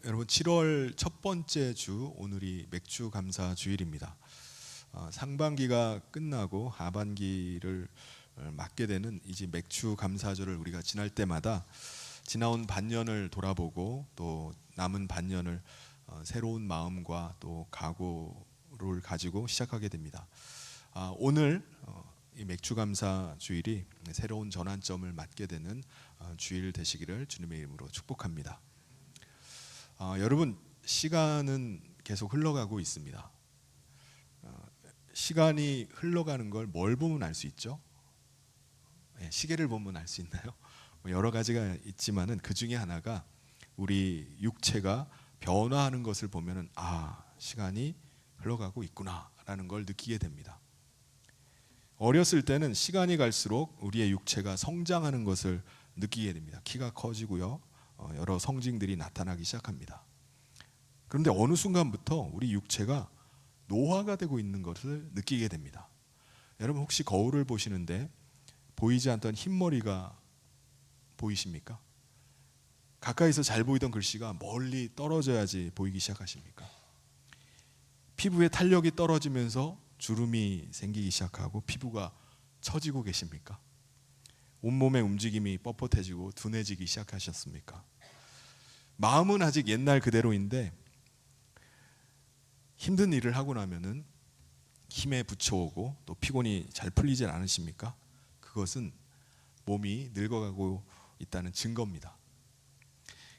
여러분 7월 첫 번째 주 오늘이 맥주 감사 주일입니다. 상반기가 끝나고 하반기를 맞게 되는 이제 맥주 감사절을 우리가 지날 때마다 지나온 반년을 돌아보고 또 남은 반년을 새로운 마음과 또 각오를 가지고 시작하게 됩니다. 오늘 이 맥주 감사 주일이 새로운 전환점을 맞게 되는 주일 되시기를 주님의 이름으로 축복합니다. 여러분, 시간은 계속 흘러가고 있습니다. 시간이 흘러가는 걸 뭘 보면 알 수 있죠? 시계를 보면 알 수 있나요? 여러 가지가 있지만은 그 중에 하나가 우리 육체가 변화하는 것을 보면은 시간이 흘러가고 있구나라는 걸 느끼게 됩니다. 어렸을 때는 시간이 갈수록 우리의 육체가 성장하는 것을 느끼게 됩니다. 키가 커지고요. 여러 성징들이 나타나기 시작합니다. 그런데 어느 순간부터 우리 육체가 노화가 되고 있는 것을 느끼게 됩니다. 여러분 혹시 거울을 보시는데 보이지 않던 흰머리가 보이십니까? 가까이서 잘 보이던 글씨가 멀리 떨어져야지 보이기 시작하십니까? 피부에 탄력이 떨어지면서 주름이 생기기 시작하고 피부가 처지고 계십니까? 온몸의 움직임이 뻣뻣해지고 둔해지기 시작하셨습니까? 마음은 아직 옛날 그대로인데 힘든 일을 하고 나면은 힘에 부쳐오고 또 피곤이 잘 풀리질 않으십니까? 그것은 몸이 늙어가고 있다는 증거입니다.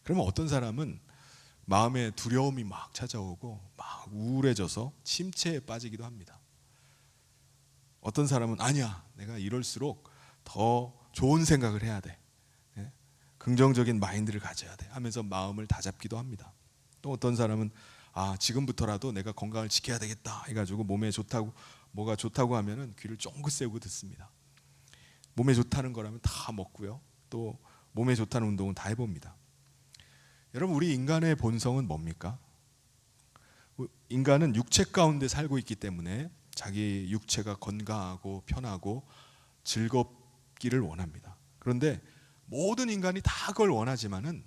그러면 어떤 사람은 마음에 두려움이 막 찾아오고 막 우울해져서 침체에 빠지기도 합니다. 어떤 사람은 아니야, 내가 이럴수록 더 좋은 생각을 해야 돼, 긍정적인 마인드를 가져야 돼 하면서 마음을 다잡기도 합니다. 또 어떤 사람은 지금부터라도 내가 건강을 지켜야 되겠다 해가지고 몸에 좋다고, 뭐가 좋다고 하면은 귀를 쫑긋 세우고 듣습니다. 몸에 좋다는 거라면 다 먹고요, 또 몸에 좋다는 운동은 다 해봅니다. 여러분, 우리 인간의 본성은 뭡니까? 인간은 육체 가운데 살고 있기 때문에 자기 육체가 건강하고 편하고 즐겁기를 원합니다. 그런데 모든 인간이 다 그걸 원하지만은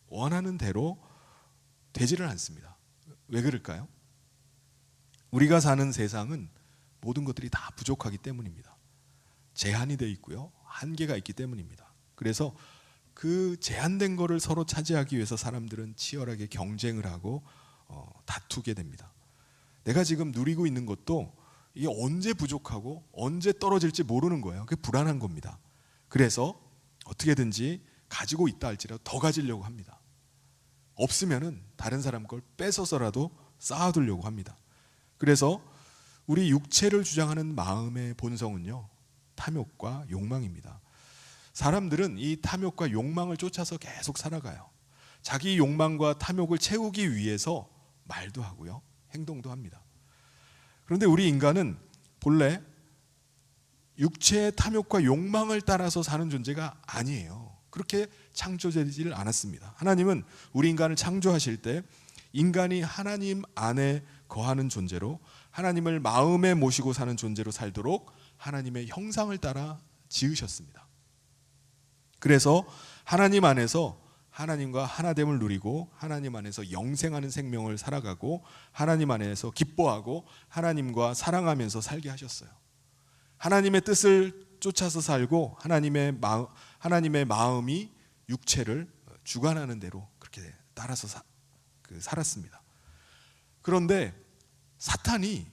원하는 대로 되지를 않습니다. 왜 그럴까요? 우리가 사는 세상은 모든 것들이 다 부족하기 때문입니다. 제한이 되어 있고요, 한계가 있기 때문입니다. 그래서 그 제한된 거를 서로 차지하기 위해서 사람들은 치열하게 경쟁을 하고 다투게 됩니다. 내가 지금 누리고 있는 것도 이게 언제 부족하고 언제 떨어질지 모르는 거예요. 그게 불안한 겁니다. 그래서 어떻게든지 가지고 있다 할지라도 더 가지려고 합니다. 없으면은 다른 사람 걸 뺏어서라도 쌓아두려고 합니다. 그래서 우리 육체를 주장하는 마음의 본성은요, 탐욕과 욕망입니다. 사람들은 이 탐욕과 욕망을 쫓아서 계속 살아가요. 자기 욕망과 탐욕을 채우기 위해서 말도 하고요, 행동도 합니다. 그런데 우리 인간은 본래 육체의 탐욕과 욕망을 따라서 사는 존재가 아니에요. 그렇게 창조되지를 않았습니다. 하나님은 우리 인간을 창조하실 때 인간이 하나님 안에 거하는 존재로, 하나님을 마음에 모시고 사는 존재로 살도록 하나님의 형상을 따라 지으셨습니다. 그래서 하나님 안에서 하나님과 하나됨을 누리고 하나님 안에서 영생하는 생명을 살아가고 하나님 안에서 기뻐하고 하나님과 사랑하면서 살게 하셨어요. 하나님의 뜻을 쫓아서 살고 하나님의 마음이 육체를 주관하는 대로 그렇게 따라서 살았습니다. 그런데 사탄이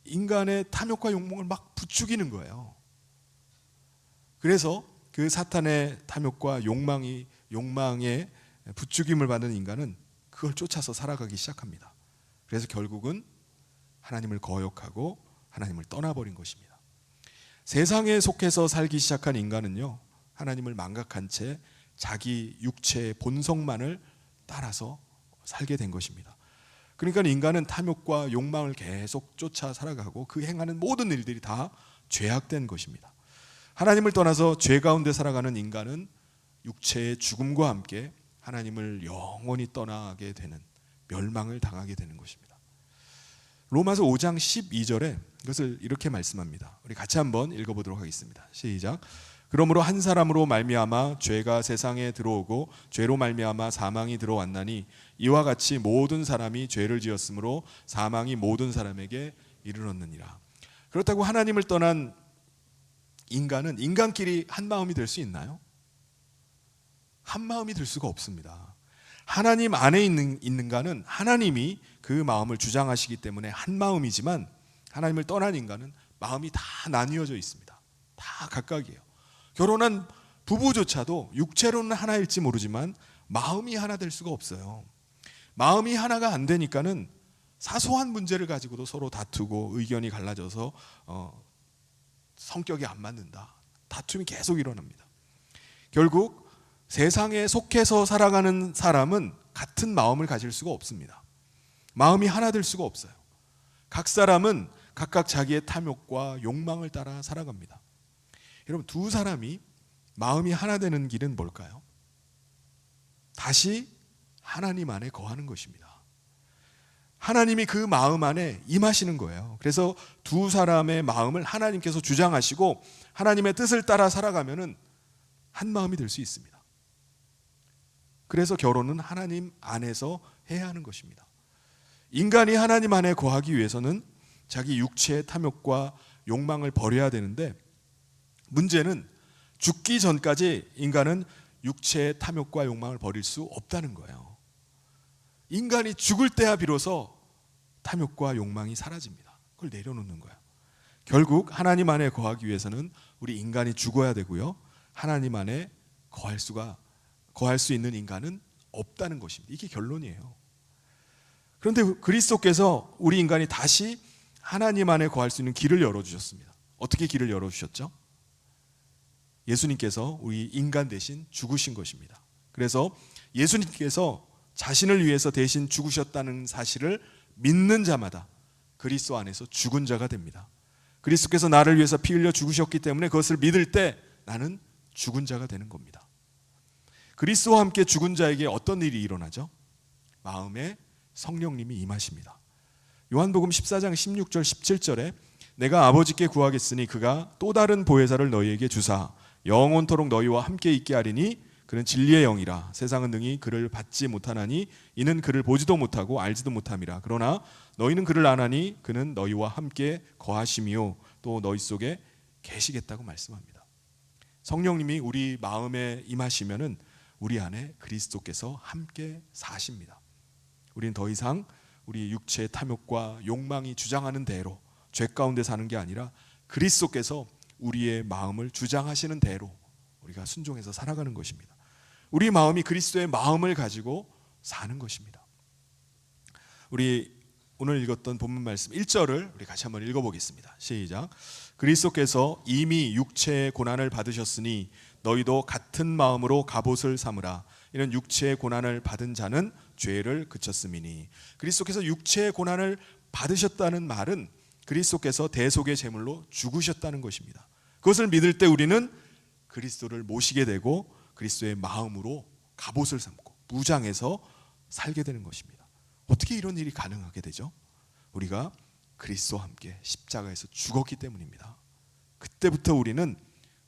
인간의 탐욕과 욕망을 막 부추기는 거예요. 그래서 그 사탄의 탐욕과 욕망에 부추김을 받는 인간은 그걸 쫓아서 살아가기 시작합니다. 그래서 결국은 하나님을 거역하고 하나님을 떠나버린 것입니다. 세상에 속해서 살기 시작한 인간은요, 하나님을 망각한 채 자기 육체의 본성만을 따라서 살게 된 것입니다. 그러니까 인간은 탐욕과 욕망을 계속 쫓아 살아가고 그 행하는 모든 일들이 다 죄악된 것입니다. 하나님을 떠나서 죄 가운데 살아가는 인간은 육체의 죽음과 함께 하나님을 영원히 떠나게 되는, 멸망을 당하게 되는 것입니다. 로마서 5장 12절에 이것을 이렇게 말씀합니다. 우리 같이 한번 읽어보도록 하겠습니다. 시작. 그러므로 한 사람으로 말미암아 죄가 세상에 들어오고 죄로 말미암아 사망이 들어왔나니 이와 같이 모든 사람이 죄를 지었으므로 사망이 모든 사람에게 이르렀느니라. 그렇다고 하나님을 떠난 인간은 인간끼리 한 마음이 될 수 있나요? 한 마음이 될 수가 없습니다. 하나님 안에 있는 가는 하나님이 그 마음을 주장하시기 때문에 한 마음이지만, 하나님을 떠난 인간은 마음이 다 나뉘어져 있습니다. 다 각각이에요. 결혼한 부부조차도 육체로는 하나일지 모르지만 마음이 하나 될 수가 없어요. 마음이 하나가 안 되니까는 사소한 문제를 가지고도 서로 다투고 의견이 갈라져서 성격이 안 맞는다, 다툼이 계속 일어납니다. 결국 세상에 속해서 살아가는 사람은 같은 마음을 가질 수가 없습니다. 마음이 하나 될 수가 없어요. 각 사람은 각각 자기의 탐욕과 욕망을 따라 살아갑니다. 여러분, 두 사람이 마음이 하나 되는 길은 뭘까요? 다시 하나님 안에 거하는 것입니다. 하나님이 그 마음 안에 임하시는 거예요. 그래서 두 사람의 마음을 하나님께서 주장하시고 하나님의 뜻을 따라 살아가면은 한 마음이 될 수 있습니다. 그래서 결혼은 하나님 안에서 해야 하는 것입니다. 인간이 하나님 안에 거하기 위해서는 자기 육체의 탐욕과 욕망을 버려야 되는데, 문제는 죽기 전까지 인간은 육체의 탐욕과 욕망을 버릴 수 없다는 거예요. 인간이 죽을 때야 비로소 탐욕과 욕망이 사라집니다. 그걸 내려놓는 거예요. 결국 하나님 안에 거하기 위해서는 우리 인간이 죽어야 되고요, 하나님 안에 거할 수 있는 인간은 없다는 것입니다. 이게 결론이에요. 그런데 그리스도께서 우리 인간이 다시 하나님 안에 거할 수 있는 길을 열어주셨습니다. 어떻게 길을 열어주셨죠? 예수님께서 우리 인간 대신 죽으신 것입니다. 그래서 예수님께서 자신을 위해서 대신 죽으셨다는 사실을 믿는 자마다 그리스도 안에서 죽은 자가 됩니다. 그리스도께서 나를 위해서 피 흘려 죽으셨기 때문에 그것을 믿을 때 나는 죽은 자가 되는 겁니다. 그리스도와 함께 죽은 자에게 어떤 일이 일어나죠? 마음에 성령님이 임하십니다. 요한복음 14장 16절 17절에 내가 아버지께 구하겠으니 그가 또 다른 보혜사를 너희에게 주사 영원토록 너희와 함께 있게 하리니 그는 진리의 영이라. 세상은 능히 그를 받지 못하나니 이는 그를 보지도 못하고 알지도 못함이라. 그러나 너희는 그를 아나니 그는 너희와 함께 거하심이요 또 너희 속에 계시겠다고 말씀합니다. 성령님이 우리 마음에 임하시면은 우리 안에 그리스도께서 함께 사십니다. 우리는 더 이상 우리 육체의 탐욕과 욕망이 주장하는 대로 죄 가운데 사는 게 아니라 그리스도께서 우리의 마음을 주장하시는 대로 우리가 순종해서 살아가는 것입니다. 우리 마음이 그리스도의 마음을 가지고 사는 것입니다. 우리 오늘 읽었던 본문 말씀 1절을 우리 같이 한번 읽어보겠습니다. 시작. 그리스도께서 이미 육체의 고난을 받으셨으니 너희도 같은 마음으로 갑옷을 삼으라. 이는 육체의 고난을 받은 자는 죄를 그쳤음이니. 그리스도께서 육체의 고난을 받으셨다는 말은 그리스도께서 대속의 제물로 죽으셨다는 것입니다. 그것을 믿을 때 우리는 그리스도를 모시게 되고 그리스도의 마음으로 갑옷을 삼고 무장해서 살게 되는 것입니다. 어떻게 이런 일이 가능하게 되죠? 우리가 그리스도와 함께 십자가에서 죽었기 때문입니다. 그때부터 우리는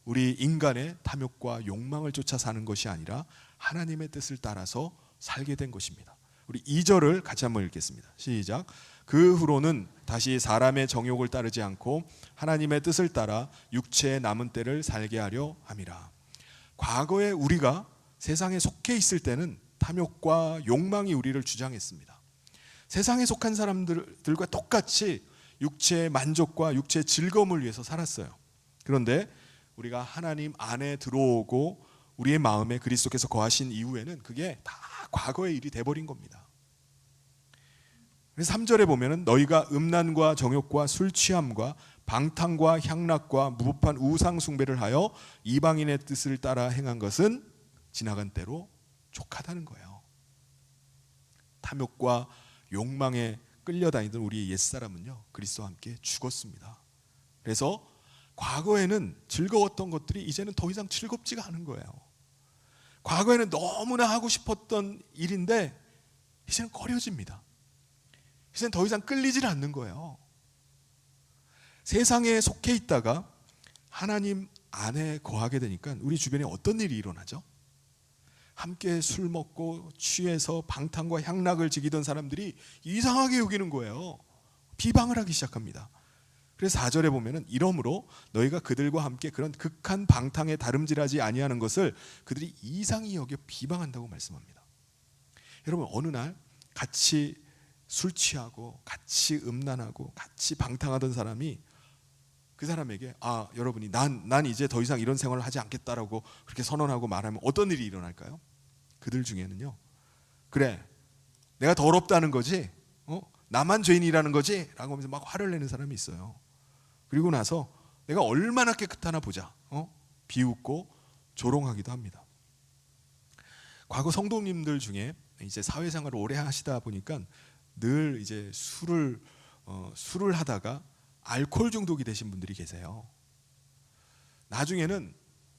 우리 인간의 탐욕과 욕망을 쫓아 사는 것이 아니라 하나님의 뜻을 따라서 살게 된 것입니다. 우리 2절을 같이 한번 읽겠습니다. 시작. 그 후로는 다시 사람의 정욕을 따르지 않고 하나님의 뜻을 따라 육체의 남은 때를 살게 하려 함이라. 과거에 우리가 세상에 속해 있을 때는 탐욕과 욕망이 우리를 주장했습니다. 세상에 속한 사람들과 똑같이 육체의 만족과 육체의 즐거움을 위해서 살았어요. 그런데 우리가 하나님 안에 들어오고 우리의 마음에 그리스도께서 거하신 이후에는 그게 다 과거의 일이 돼버린 겁니다. 그래서 3절에 보면은 너희가 음란과 정욕과 술 취함과 방탕과 향락과 무법한 우상 숭배를 하여 이방인의 뜻을 따라 행한 것은 지나간 때로 족하다는 거예요. 탐욕과 욕망에 끌려다니던 우리의 옛사람은요 그리스도와 함께 죽었습니다. 그래서 과거에는 즐거웠던 것들이 이제는 더 이상 즐겁지가 않은 거예요. 과거에는 너무나 하고 싶었던 일인데 이제는 꺼려집니다. 이제는 더 이상 끌리질 않는 거예요. 세상에 속해 있다가 하나님 안에 거하게 되니까 우리 주변에 어떤 일이 일어나죠? 함께 술 먹고 취해서 방탕과 향락을 즐기던 사람들이 이상하게 여기는 거예요. 비방을 하기 시작합니다. 그래서 4절에 보면은 이러므로 너희가 그들과 함께 그런 극한 방탕에 다름질하지 아니하는 것을 그들이 이상히 여겨 비방한다고 말씀합니다. 여러분, 어느 날 같이 술 취하고 같이 음란하고 같이 방탕하던 사람이 그 사람에게 여러분이 난 이제 더 이상 이런 생활을 하지 않겠다라고 그렇게 선언하고 말하면 어떤 일이 일어날까요? 그들 중에는요, 그래 내가 더럽다는 거지, 나만 죄인이라는 거지 라고 하면서 막 화를 내는 사람이 있어요. 그리고 나서 내가 얼마나 깨끗하나 보자, 비웃고 조롱하기도 합니다. 과거 성도님들 중에 이제 사회생활을 오래 하시다 보니까 늘 이제 술을 하다가 알코올 중독이 되신 분들이 계세요. 나중에는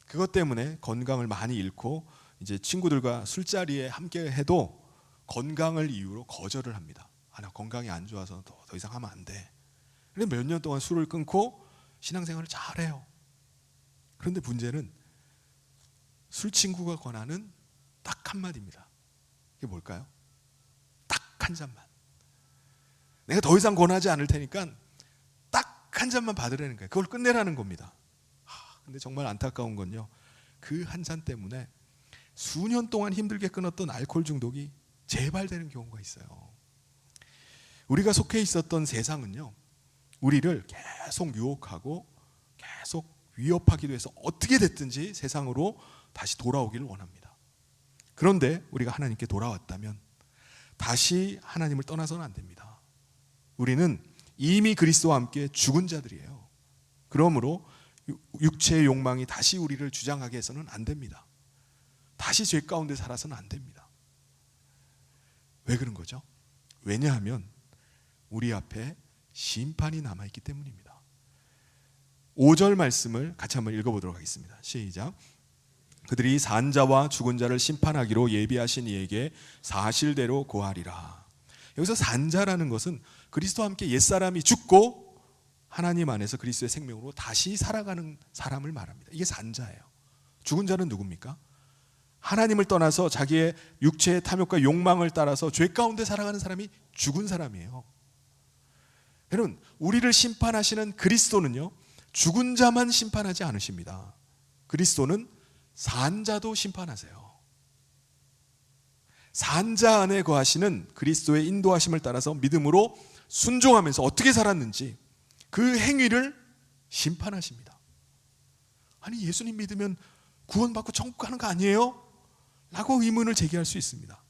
그것 때문에 건강을 많이 잃고 이제 친구들과 술자리에 함께 해도 건강을 이유로 거절을 합니다. 나 건강이 안 좋아서 더 이상 하면 안 돼. 그런데 몇 년 동안 술을 끊고 신앙생활을 잘해요. 그런데 문제는 술 친구가 권하는 딱 한마디입니다. 이게 뭘까요? 딱 한 잔만. 내가 더 이상 권하지 않을 테니까 딱 한 잔만 받으라는 거예요. 그걸 끝내라는 겁니다. 근데 정말 안타까운 건요, 그 한 잔 때문에 수년 동안 힘들게 끊었던 알코올 중독이 재발되는 경우가 있어요. 우리가 속해 있었던 세상은요, 우리를 계속 유혹하고 계속 위협하기도 해서 어떻게 됐든지 세상으로 다시 돌아오기를 원합니다. 그런데 우리가 하나님께 돌아왔다면 다시 하나님을 떠나서는 안 됩니다. 우리는 이미 그리스도와 함께 죽은 자들이에요. 그러므로 육체의 욕망이 다시 우리를 주장하게 해서는 안 됩니다. 다시 죄 가운데 살아서는 안 됩니다. 왜 그런 거죠? 왜냐하면 우리 앞에 심판이 남아있기 때문입니다. 5절 말씀을 같이 한번 읽어보도록 하겠습니다. 시작. 그들이 산 자와 죽은 자를 심판하기로 예비하신 이에게 사실대로 고하리라. 여기서 산 자라는 것은 그리스도와 함께 옛사람이 죽고 하나님 안에서 그리스도의 생명으로 다시 살아가는 사람을 말합니다. 이게 산 자예요. 죽은 자는 누굽니까? 하나님을 떠나서 자기의 육체의 탐욕과 욕망을 따라서 죄 가운데 살아가는 사람이 죽은 사람이에요. 여러분, 우리를 심판하시는 그리스도는요, 죽은 자만 심판하지 않으십니다. 그리스도는 산 자도 심판하세요. 산 자 안에 거하시는 그리스도의 인도하심을 따라서 믿음으로 순종하면서 어떻게 살았는지 그 행위를 심판하십니다. 아니, 예수님 믿으면 구원받고 천국 가는 거 아니에요? 라고 의문을 제기할 수 있습니다.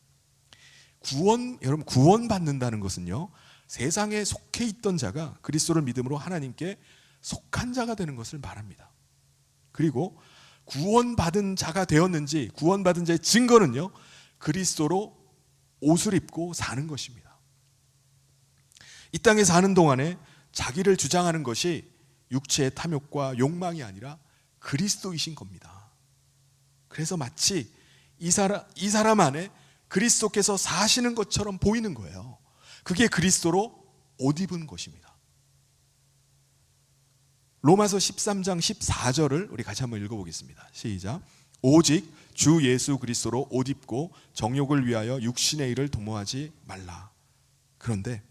여러분, 구원받는다는 것은요, 세상에 속해 있던 자가 그리스도를 믿음으로 하나님께 속한 자가 되는 것을 말합니다. 그리고 구원받은 자가 되었는지, 구원받은 자의 증거는요, 그리스도로 옷을 입고 사는 것입니다. 이 땅에 사는 동안에 자기를 주장하는 것이 육체의 탐욕과 욕망이 아니라 그리스도이신 겁니다. 그래서 마치 이 사람 안에 그리스도께서 사시는 것처럼 보이는 거예요. 그게 그리스도로 옷 입은 것입니다. 로마서 13장 14절을 우리 같이 한번 읽어보겠습니다. 시작. 오직 주 예수 그리스도로 옷 입고 정욕을 위하여 육신의 일을 도모하지 말라. 그런데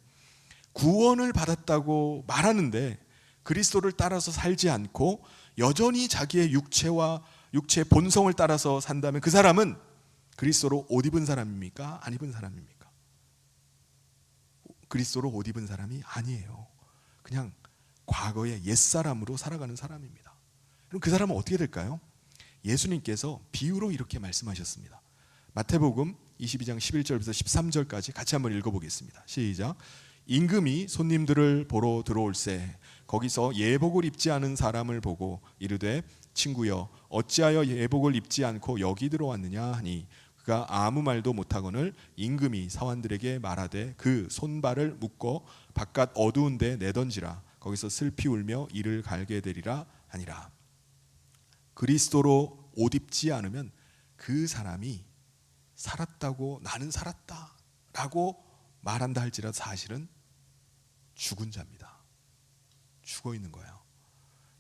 구원을 받았다고 말하는데 그리스도를 따라서 살지 않고 여전히 자기의 육체의 본성을 따라서 산다면 그 사람은 그리스도로 옷 입은 사람입니까? 안 입은 사람입니까? 그리스도로 옷 입은 사람이 아니에요. 그냥 과거의 옛사람으로 살아가는 사람입니다. 그럼 그 사람은 어떻게 될까요? 예수님께서 비유로 이렇게 말씀하셨습니다. 마태복음 22장 11절부터 13절까지 같이 한번 읽어보겠습니다. 시작. 임금이 손님들을 보러 들어올세 거기서 예복을 입지 않은 사람을 보고 이르되 친구여 어찌하여 예복을 입지 않고 여기 들어왔느냐 하니 그가 아무 말도 못하거늘 임금이 사환들에게 말하되 그 손발을 묶어 바깥 어두운 데 내던지라 거기서 슬피 울며 이를 갈게 되리라 하니라. 그리스도로 옷 입지 않으면 그 사람이 살았다고 나는 살았다라고 말한다 할지라도 사실은 죽은 자입니다. 죽어 있는 거예요.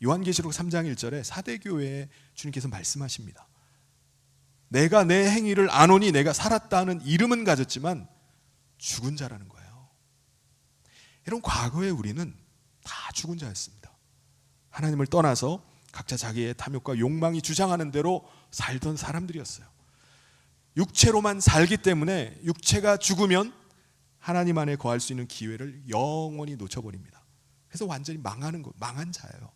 요한계시록 3장 1절에 사대교회에 주님께서 말씀하십니다. 내가 내 행위를 아노니 내가 살았다는 이름은 가졌지만 죽은 자라는 거예요. 여러분, 과거에 우리는 다 죽은 자였습니다. 하나님을 떠나서 각자 자기의 탐욕과 욕망이 주장하는 대로 살던 사람들이었어요. 육체로만 살기 때문에 육체가 죽으면 하나님 안에 거할 수 있는 기회를 영원히 놓쳐버립니다. 그래서 완전히 망하는 것, 망한 자예요.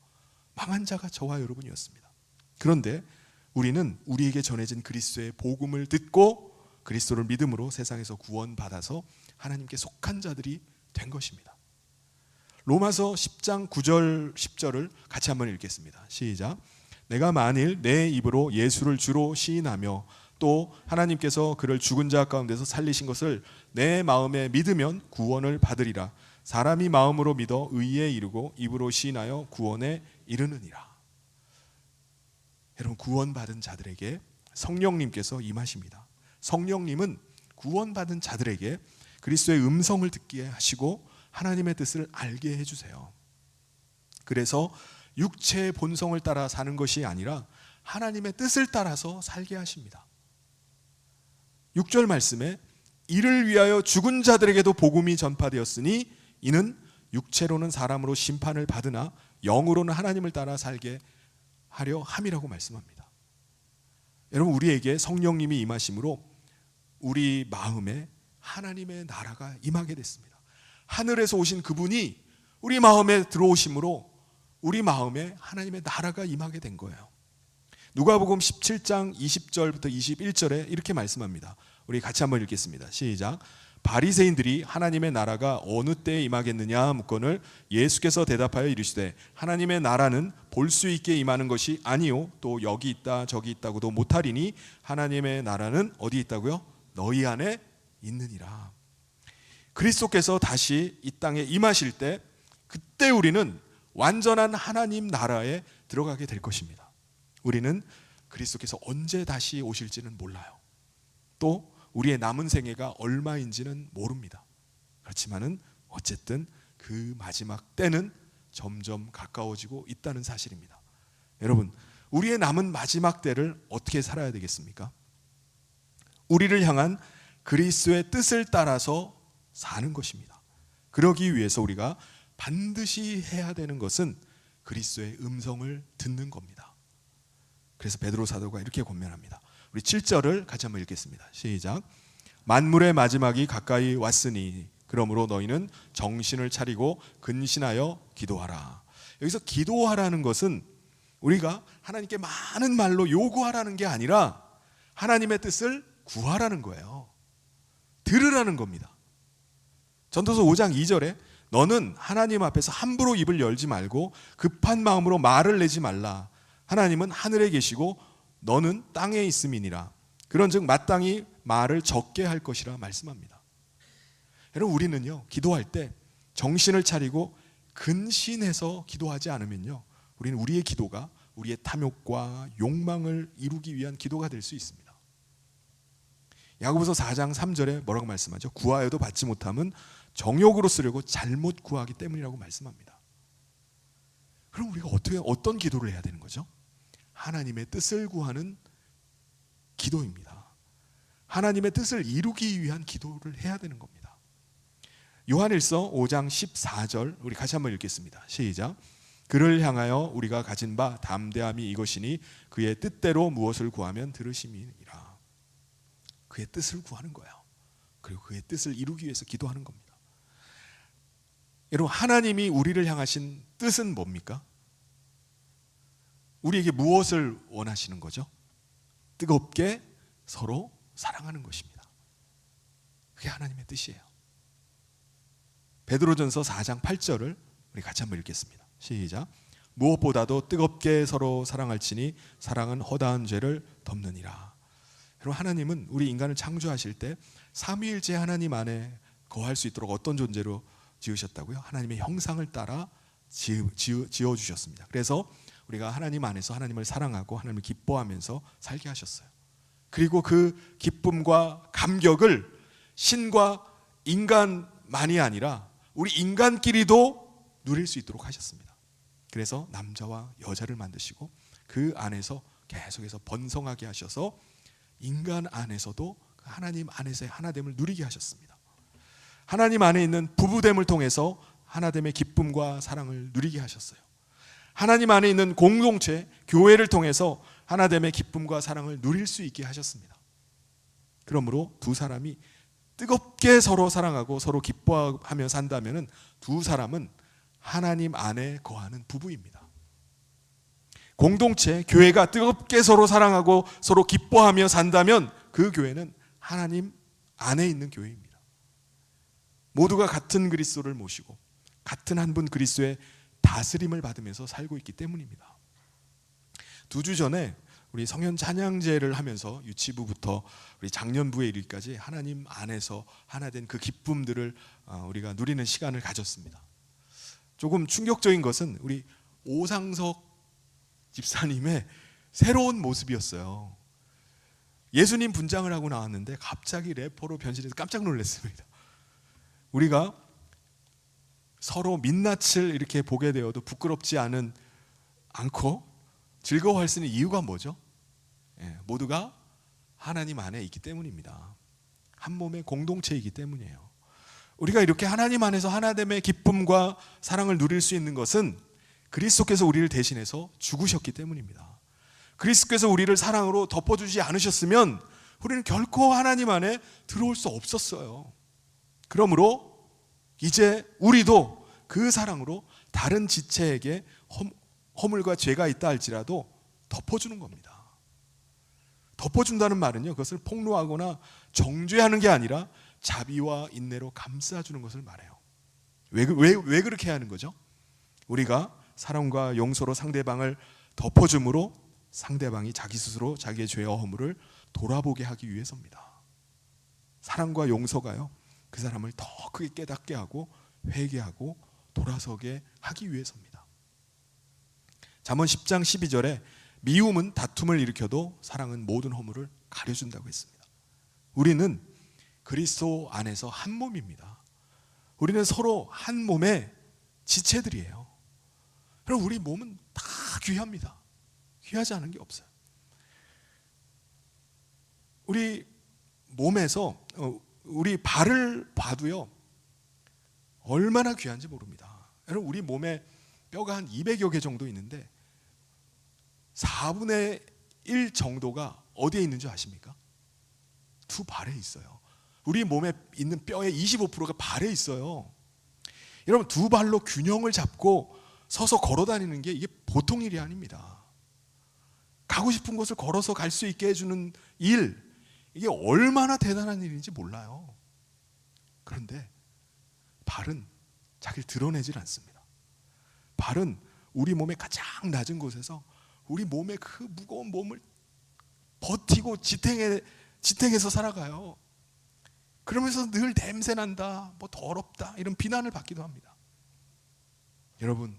망한 자가 저와 여러분이었습니다. 그런데 우리는 우리에게 전해진 그리스도의 복음을 듣고 그리스도를 믿음으로 세상에서 구원받아서 하나님께 속한 자들이 된 것입니다. 로마서 10장 9절 10절을 같이 한번 읽겠습니다. 시작. 내가 만일 내 입으로 예수를 주로 시인하며 또 하나님께서 그를 죽은 자 가운데서 살리신 것을 내 마음에 믿으면 구원을 받으리라. 사람이 마음으로 믿어 의에 이르고 입으로 시인하여 구원에 이르느니라. 여러분, 구원받은 자들에게 성령님께서 임하십니다. 성령님은 구원받은 자들에게 그리스도의 음성을 듣게 하시고 하나님의 뜻을 알게 해주세요. 그래서 육체의 본성을 따라 사는 것이 아니라 하나님의 뜻을 따라서 살게 하십니다. 6절 말씀에 이를 위하여 죽은 자들에게도 복음이 전파되었으니 이는 육체로는 사람으로 심판을 받으나 영으로는 하나님을 따라 살게 하려 함이라고 말씀합니다. 여러분, 우리에게 성령님이 임하심으로 우리 마음에 하나님의 나라가 임하게 됐습니다. 하늘에서 오신 그분이 우리 마음에 들어오심으로 우리 마음에 하나님의 나라가 임하게 된 거예요. 누가복음 17장 20절부터 21절에 이렇게 말씀합니다. 우리 같이 한번 읽겠습니다. 시작. 바리새인들이 하나님의 나라가 어느 때에 임하겠느냐 묻거늘 예수께서 대답하여 이르시되 하나님의 나라는 볼 수 있게 임하는 것이 아니요 또 여기 있다 저기 있다고도 못하리니 하나님의 나라는 어디 있다고요? 너희 안에 있느니라. 그리스도께서 다시 이 땅에 임하실 때 그때 우리는 완전한 하나님 나라에 들어가게 될 것입니다. 우리는 그리스도께서 언제 다시 오실지는 몰라요. 또 우리의 남은 생애가 얼마인지는 모릅니다. 그렇지만은 어쨌든 그 마지막 때는 점점 가까워지고 있다는 사실입니다. 여러분, 우리의 남은 마지막 때를 어떻게 살아야 되겠습니까? 우리를 향한 그리스도의 뜻을 따라서 사는 것입니다. 그러기 위해서 우리가 반드시 해야 되는 것은 그리스도의 음성을 듣는 겁니다. 그래서 베드로 사도가 이렇게 권면합니다. 우리 7절을 같이 한번 읽겠습니다. 시작. 만물의 마지막이 가까이 왔으니 그러므로 너희는 정신을 차리고 근신하여 기도하라. 여기서 기도하라는 것은 우리가 하나님께 많은 말로 요구하라는 게 아니라 하나님의 뜻을 구하라는 거예요. 들으라는 겁니다. 전도서 5장 2절에 너는 하나님 앞에서 함부로 입을 열지 말고 급한 마음으로 말을 내지 말라. 하나님은 하늘에 계시고 너는 땅에 있음이니라. 그런즉 마땅히 말을 적게 할 것이라 말씀합니다. 여러분, 우리는요 기도할 때 정신을 차리고 근신해서 기도하지 않으면요 우리는 우리의 기도가 우리의 탐욕과 욕망을 이루기 위한 기도가 될 수 있습니다. 야고보서 4장 3절에 뭐라고 말씀하죠? 구하여도 받지 못함은 정욕으로 쓰려고 잘못 구하기 때문이라고 말씀합니다. 그럼 우리가 어떤 기도를 해야 되는 거죠? 하나님의 뜻을 구하는 기도입니다. 하나님의 뜻을 이루기 위한 기도를 해야 되는 겁니다. 요한일서 5장 14절 우리 같이 한번 읽겠습니다. 시작. 그를 향하여 우리가 가진 바 담대함이 이것이니 그의 뜻대로 무엇을 구하면 들으심이니라. 그의 뜻을 구하는 거예요. 그리고 그의 뜻을 이루기 위해서 기도하는 겁니다. 여러분, 하나님이 우리를 향하신 뜻은 뭡니까? 우리에게 무엇을 원하시는 거죠? 뜨겁게 서로 사랑하는 것입니다. 그게 하나님의 뜻이에요. 베드로전서 4장 8절을 우리 같이 한번 읽겠습니다. 시작. 무엇보다도 뜨겁게 서로 사랑할지니 사랑은 허다한 죄를 덮느니라. 여러분, 하나님은 우리 인간을 창조하실 때 삼위일체 하나님 안에 거할 수 있도록 어떤 존재로 지으셨다고요? 하나님의 형상을 따라 지어주셨습니다. 그래서 우리가 하나님 안에서 하나님을 사랑하고 하나님을 기뻐하면서 살게 하셨어요. 그리고 그 기쁨과 감격을 신과 인간만이 아니라 우리 인간끼리도 누릴 수 있도록 하셨습니다. 그래서 남자와 여자를 만드시고 그 안에서 계속해서 번성하게 하셔서 인간 안에서도 하나님 안에서의 하나됨을 누리게 하셨습니다. 하나님 안에 있는 부부됨을 통해서 하나됨의 기쁨과 사랑을 누리게 하셨어요. 하나님 안에 있는 공동체, 교회를 통해서 하나됨의 기쁨과 사랑을 누릴 수 있게 하셨습니다. 그러므로 두 사람이 뜨겁게 서로 사랑하고 서로 기뻐하며 산다면 두 사람은 하나님 안에 거하는 부부입니다. 공동체, 교회가 뜨겁게 서로 사랑하고 서로 기뻐하며 산다면 그 교회는 하나님 안에 있는 교회입니다. 모두가 같은 그리스도를 모시고 같은 한 분 그리스도의 다스림을 받으면서 살고 있기 때문입니다. 2주 전에 우리 성현 찬양제를 하면서 유치부부터 우리 장년부에 이르기까지 하나님 안에서 하나 된 그 기쁨들을 우리가 누리는 시간을 가졌습니다. 조금 충격적인 것은 우리 오상석 집사님의 새로운 모습이었어요. 예수님 분장을 하고 나왔는데 갑자기 래퍼로 변신해서 깜짝 놀랐습니다. 우리가 서로 민낯을 이렇게 보게 되어도 부끄럽지 않고 즐거워할 수 있는 이유가 뭐죠? 모두가 하나님 안에 있기 때문입니다. 한 몸의 공동체이기 때문이에요. 우리가 이렇게 하나님 안에서 하나됨의 기쁨과 사랑을 누릴 수 있는 것은 그리스도께서 우리를 대신해서 죽으셨기 때문입니다. 그리스도께서 우리를 사랑으로 덮어주지 않으셨으면 우리는 결코 하나님 안에 들어올 수 없었어요. 그러므로 이제 우리도 그 사랑으로 다른 지체에게 허물과 죄가 있다 할지라도 덮어주는 겁니다. 덮어준다는 말은요, 그것을 폭로하거나 정죄하는 게 아니라 자비와 인내로 감싸주는 것을 말해요. 왜 그렇게 하는 거죠? 우리가 사랑과 용서로 상대방을 덮어줌으로 상대방이 자기 스스로 자기의 죄와 허물을 돌아보게 하기 위해서입니다. 사랑과 용서가요, 그 사람을 더 크게 깨닫게 하고 회개하고 돌아서게 하기 위해서입니다. 잠언 10장 12절에 미움은 다툼을 일으켜도 사랑은 모든 허물을 가려준다고 했습니다. 우리는 그리스도 안에서 한 몸입니다. 우리는 서로 한 몸의 지체들이에요. 그럼 우리 몸은 다 귀합니다. 귀하지 않은 게 없어요. 우리 몸에서 우리 발을 봐도요, 얼마나 귀한지 모릅니다. 여러분, 우리 몸에 뼈가 한 200여 개 정도 있는데 4분의 1 정도가 어디에 있는지 아십니까? 두 발에 있어요. 우리 몸에 있는 뼈의 25%가 발에 있어요. 여러분, 두 발로 균형을 잡고 서서 걸어 다니는 게 이게 보통 일이 아닙니다. 가고 싶은 곳을 걸어서 갈 수 있게 해주는 일, 이게 얼마나 대단한 일인지 몰라요. 그런데 발은 자기를 드러내질 않습니다. 발은 우리 몸의 가장 낮은 곳에서 우리 몸의 그 무거운 몸을 버티고 지탱해서 살아가요. 그러면서 늘 냄새난다, 뭐 더럽다, 이런 비난을 받기도 합니다. 여러분,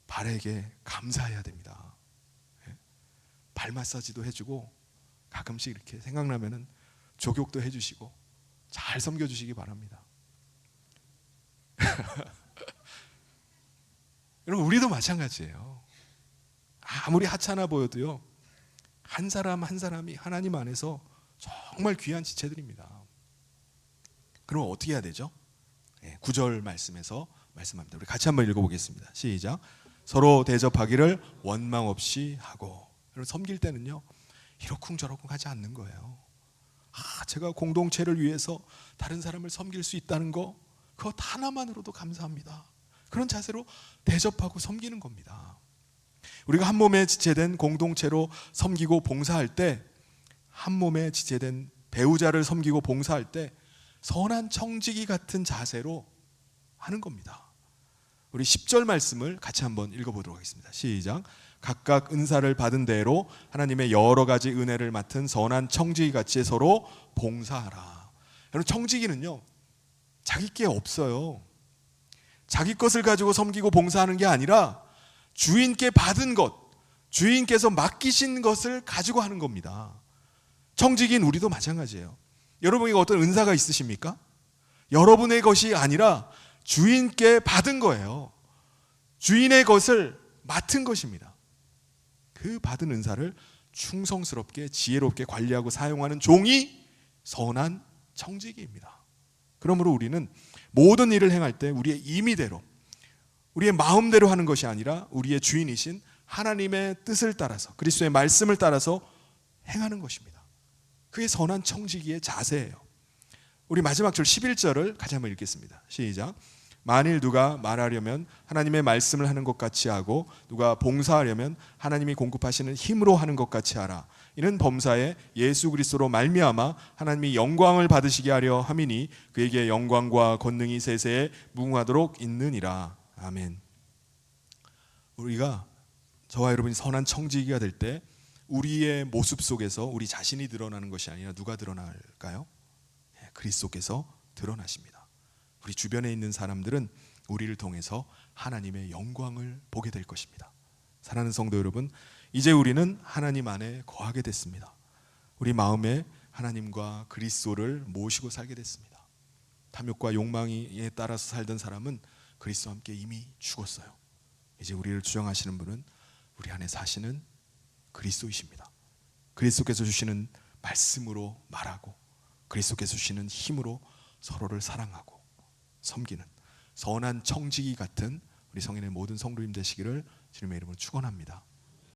발에게 감사해야 됩니다. 발 마사지도 해주고 가끔씩 이렇게 생각나면은 족욕도 해주시고 잘 섬겨주시기 바랍니다. 여러분, 우리도 마찬가지예요. 아무리 하찮아 보여도요, 한 사람 한 사람이 하나님 안에서 정말 귀한 지체들입니다. 그럼 어떻게 해야 되죠? 9절 말씀에서 말씀합니다. 우리 같이 한번 읽어보겠습니다. 시작. 서로 대접하기를 원망 없이 하고. 여러분, 섬길 때는요, 이러쿵저러쿵 하지 않는 거예요. 제가 공동체를 위해서 다른 사람을 섬길 수 있다는 거, 그것 하나만으로도 감사합니다. 그런 자세로 대접하고 섬기는 겁니다. 우리가 한 몸에 지체된 공동체로 섬기고 봉사할 때, 한 몸에 지체된 배우자를 섬기고 봉사할 때 선한 청지기 같은 자세로 하는 겁니다. 우리 10절 말씀을 같이 한번 읽어보도록 하겠습니다. 시작. 각각 은사를 받은 대로 하나님의 여러 가지 은혜를 맡은 선한 청지기 같이 서로 봉사하라. 여러분, 청지기는요, 자기 게 없어요. 자기 것을 가지고 섬기고 봉사하는 게 아니라 주인께 받은 것, 주인께서 맡기신 것을 가지고 하는 겁니다. 청지기인 우리도 마찬가지예요. 여러분에게 어떤 은사가 있으십니까? 여러분의 것이 아니라 주인께 받은 거예요. 주인의 것을 맡은 것입니다. 그 받은 은사를 충성스럽게 지혜롭게 관리하고 사용하는 종이 선한 청지기입니다. 그러므로 우리는 모든 일을 행할 때 우리의 임의대로, 우리의 마음대로 하는 것이 아니라 우리의 주인이신 하나님의 뜻을 따라서, 그리스도의 말씀을 따라서 행하는 것입니다. 그게 선한 청지기의 자세예요. 우리 마지막 절 11절을 같이 한번 읽겠습니다. 시작. 만일 누가 말하려면 하나님의 말씀을 하는 것 같이 하고 누가 봉사하려면 하나님이 공급하시는 힘으로 하는 것 같이 하라. 이는 범사에 예수 그리스도로 말미암아 하나님이 영광을 받으시게 하려 함이니 그에게 영광과 권능이 세세에 무궁하도록 있느니라. 아멘. 우리가, 저와 여러분이 선한 청지기가 될 때 우리의 모습 속에서 우리 자신이 드러나는 것이 아니라 누가 드러날까요? 그리스도께서 드러나십니다. 우리 주변에 있는 사람들은 우리를 통해서 하나님의 영광을 보게 될 것입니다. 사랑하는 성도 여러분, 이제 우리는 하나님 안에 거하게 됐습니다. 우리 마음에 하나님과 그리스도를 모시고 살게 됐습니다. 탐욕과 욕망에 따라서 살던 사람은 그리스도와 함께 이미 죽었어요. 이제 우리를 주장하시는 분은 우리 안에 사시는 그리스도이십니다. 그리스도께서 주시는 말씀으로 말하고 그리스도께서 주시는 힘으로 서로를 사랑하고 섬기는 선한 청지기 같은 우리 성인의 모든 성도님 되시기를 주님의 이름으로 축원합니다.